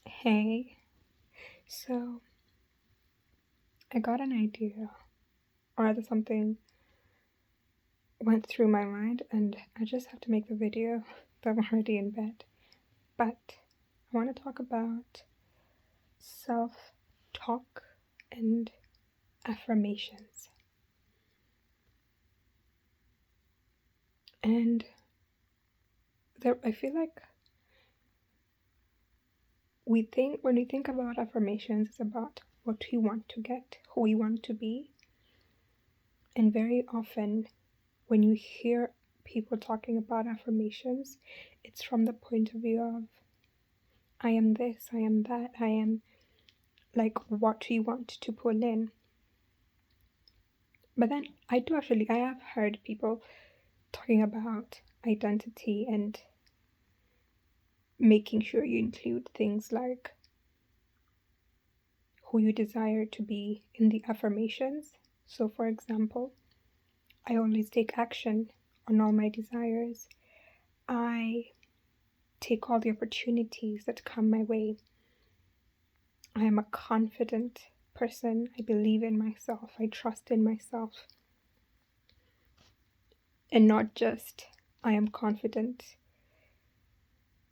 Hey, so I got an idea, or rather, something went through my mind, and I just have to make the video, though I'm already in bed. But I want to talk about self talk and affirmations. And I feel like when we think about affirmations, it's about what we want to get, who we want to be. And very often, when you hear people talking about affirmations, it's from the point of view of I am this, I am that, I am like what we want to pull in. But then I have heard people talking about identity and making sure you include things like who you desire to be in the affirmations. So, for example, I always take action on all my desires. I take all the opportunities that come my way. I am a confident person. I believe in myself. I trust in myself. And not just I am confident,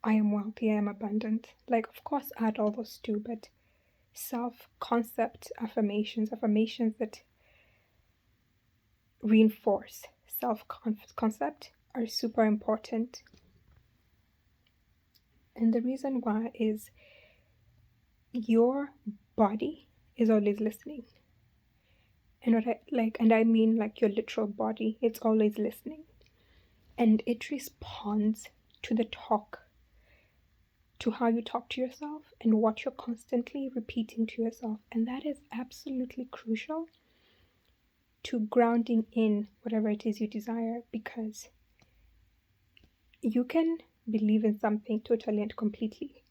I am wealthy, I am abundant. Like, of course, add all those too, but self-concept affirmations that reinforce self-concept are super important. And the reason why is your body is always listening. And I mean like your literal body, it's always listening. And it responds to to how you talk to yourself and what you're constantly repeating to yourself. And that is absolutely crucial to grounding in whatever it is you desire, because you can believe in something totally and completely,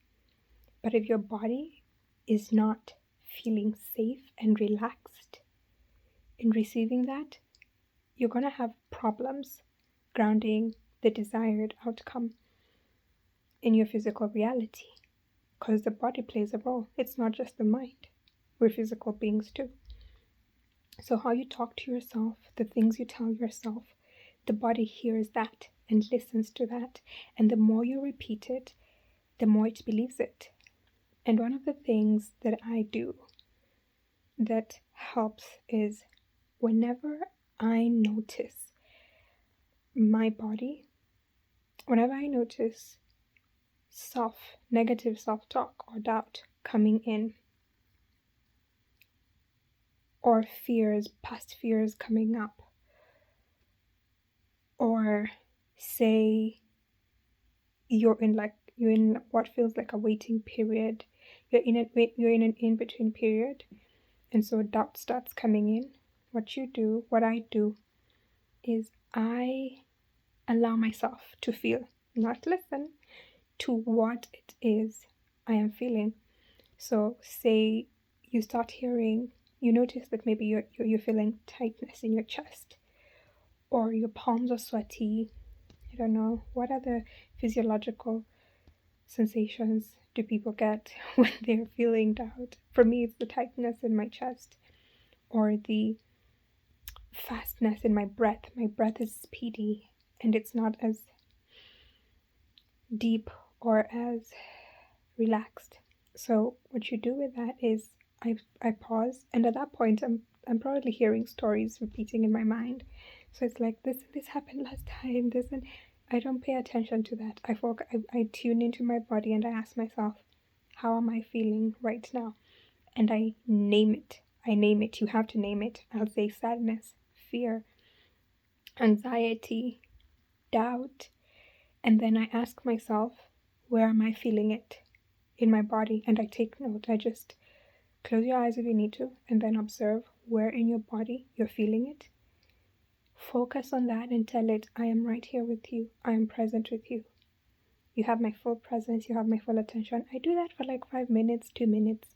but if your body is not feeling safe and relaxed in receiving that, you're going to have problems grounding the desired outcome in your physical reality, because the body plays a role. It's not just the mind. We're physical beings too. So how you talk to yourself, the things you tell yourself, the body hears that and listens to that. And the more you repeat it, the more it believes it. And one of the things that I do that helps is whenever I notice my body, whenever I notice negative self-talk or doubt coming in, or past fears coming up, or say you're in what feels like a waiting period, you're in an in-between period, and so doubt starts coming in. What I do is I allow myself to feel, not listen, to what it is I am feeling. So say you notice that maybe you're feeling tightness in your chest, or your palms are sweaty. I don't know, what other physiological sensations do people get when they're feeling doubt? For me, it's the tightness in my chest, or the fastness in my breath. My breath is speedy and it's not as deep or as relaxed. So what you do with that is I pause, and at that point I'm probably hearing stories repeating in my mind. So it's like this happened last time, this, and I don't pay attention to that. I tune into my body and I ask myself, how am I feeling right now? And I name it. You have to name it. I'll say sadness, fear, anxiety, doubt, and then I ask myself, where am I feeling it in my body? And I take note. I just close your eyes if you need to, and then observe where in your body you're feeling it. Focus on that and tell it, I am right here with you. I am present with you. You have my full presence. You have my full attention. I do that for like 5 minutes, 2 minutes,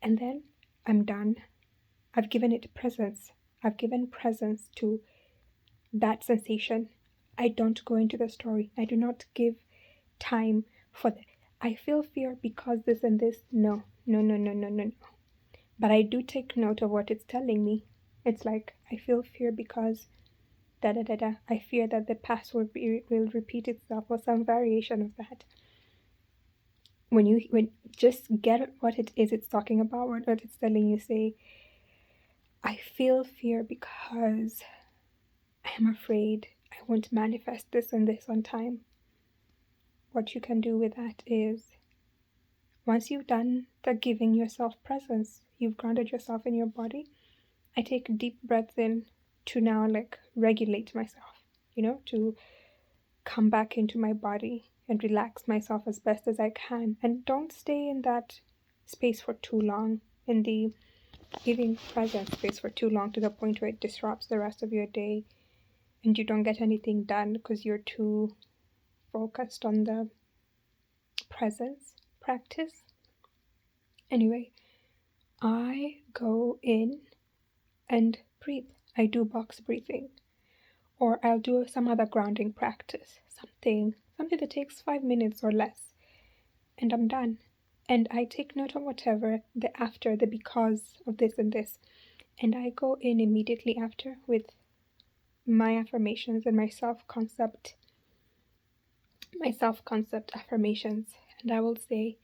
and then I'm done. I've given it presence. I've given presence to that sensation. I don't go into the story. I do not give time for I feel fear because this and this. No, no, no, no, no, no, no. But I do take note of what it's telling me. It's like, I feel fear because da da da da. I fear that the past will repeat itself or some variation of that. When just get what it is it's talking about, what it's telling you, say, I feel fear because I am afraid I won't manifest this and this on time. What you can do with that is, once you've done the giving yourself presence, you've grounded yourself in your body, I take deep breaths in to now like regulate myself, to come back into my body and relax myself as best as I can. And don't stay in that space for too long, in the giving presence space for too long, to the point where it disrupts the rest of your day and you don't get anything done because you're too focused on the presence practice. Anyway, I go in and breathe. I do box breathing, or I'll do some other grounding practice, something that takes 5 minutes or less, and I'm done. And I take note of whatever the after, the because of this and this, and I go in immediately after with my affirmations and my self-concept affirmations, and I will say,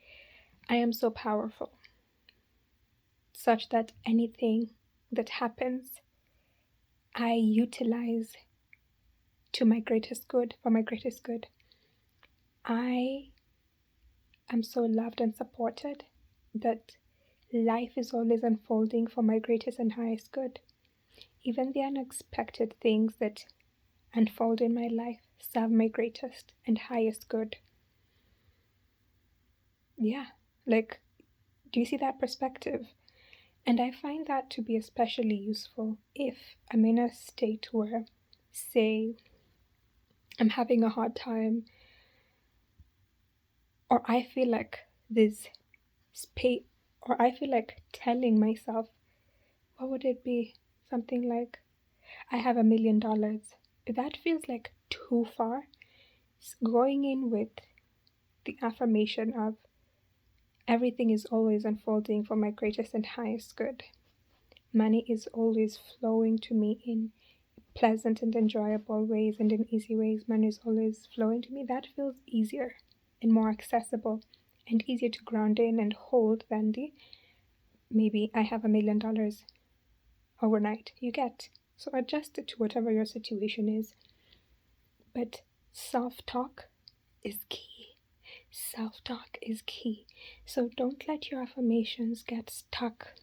I am so powerful, such that anything that happens, I utilize to my greatest good, for my greatest good. I am so loved and supported that life is always unfolding for my greatest and highest good. Even the unexpected things that unfold in my life serve my greatest and highest good. Yeah, like, do you see that perspective? And I find that to be especially useful if I'm in a state where, say, I'm having a hard time, or I feel like there's space, or I feel like telling myself, what would it be? Something like, I have $1 million. If that feels like too far, going in with the affirmation of, everything is always unfolding for my greatest and highest good. Money is always flowing to me in pleasant and enjoyable ways and in easy ways. Money is always flowing to me. That feels easier and more accessible and easier to ground in and hold than the, maybe I have $1 million overnight. You get. So adjust it to whatever your situation is. But self-talk is key. Self-talk is key. So don't let your affirmations get stuck.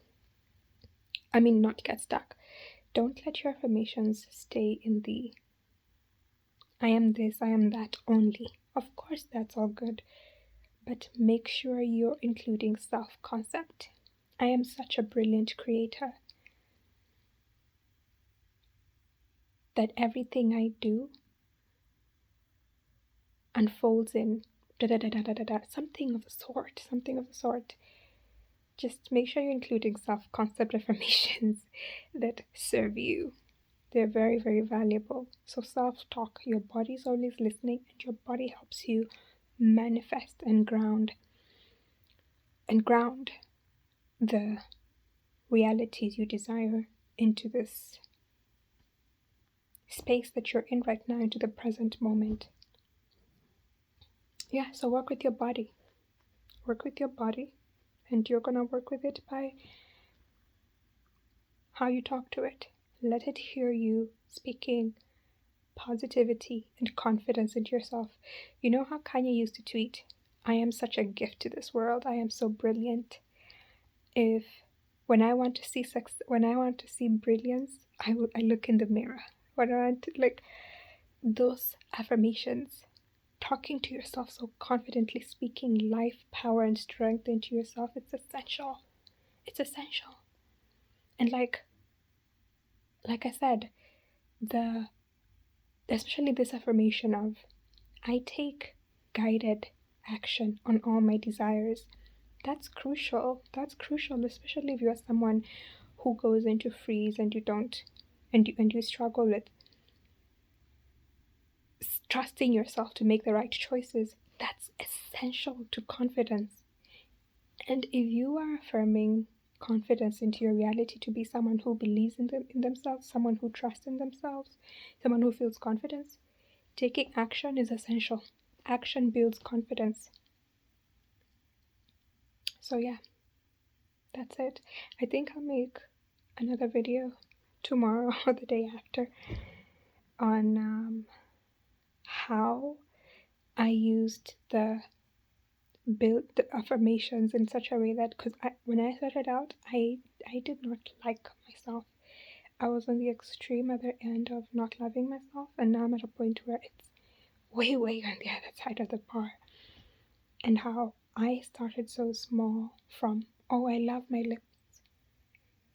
Not get stuck. Don't let your affirmations stay in the I am this, I am that only. Of course, that's all good. But make sure you're including self-concept. I am such a brilliant creator that everything I do unfolds in something of the sort. Just make sure you're including self-concept affirmations that serve you. They're very, very valuable. So self-talk, your body's always listening, and your body helps you manifest and ground the realities you desire into this space that you're in right now, into the present moment. Yeah, so work with your body. Work with your body, and you're going to work with it by how you talk to it. Let it hear you speaking positivity and confidence into yourself. You know how Kanye used to tweet, I am such a gift to this world. I am so brilliant. When I want to see brilliance, I look in the mirror. When I want to, those affirmations, talking to yourself so confidently, speaking life, power, and strength into yourself, it's essential. It's essential. And like I said, especially this affirmation of, I take guided action on all my desires. That's crucial. That's crucial, especially if you're someone who goes into freeze and you struggle with trusting yourself to make the right choices. That's essential to confidence. And if you are affirming confidence into your reality to be someone who believes in themselves, someone who trusts in themselves, someone who feels confidence, taking action is essential. Action builds confidence. So yeah, that's it. I think I'll make another video tomorrow or the day after on how I used the affirmations in such a way that, because when I started out, I did not like myself. I was on the extreme other end of not loving myself, and now I'm at a point where it's way on the other side of the bar. And how I started so small from, oh, I love my lips.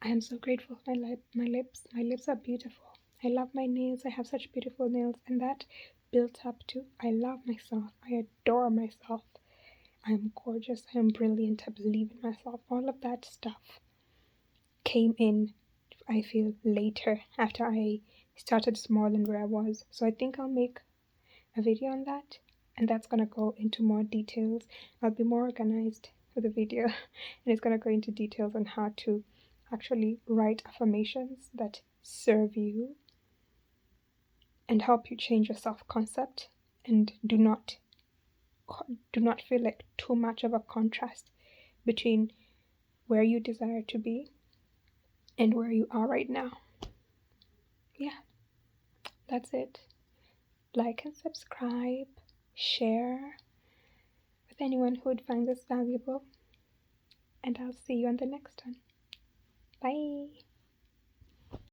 I am so grateful for my lips. My lips are beautiful. I love my nails. I have such beautiful nails. And that built up to, I love myself. I adore myself. I am gorgeous. I am brilliant. I believe in myself. All of that stuff came in, I feel, later after I started small and where I was. So I think I'll make a video on that, and that's gonna go into more details. I'll be more organized with the video, and it's gonna go into details on how to actually write affirmations that serve you and help you change your self-concept, and do not feel like too much of a contrast between where you desire to be and where you are right now. Yeah, that's it. Like and subscribe, share with anyone who would find this valuable, and I'll see you on the next one. Bye.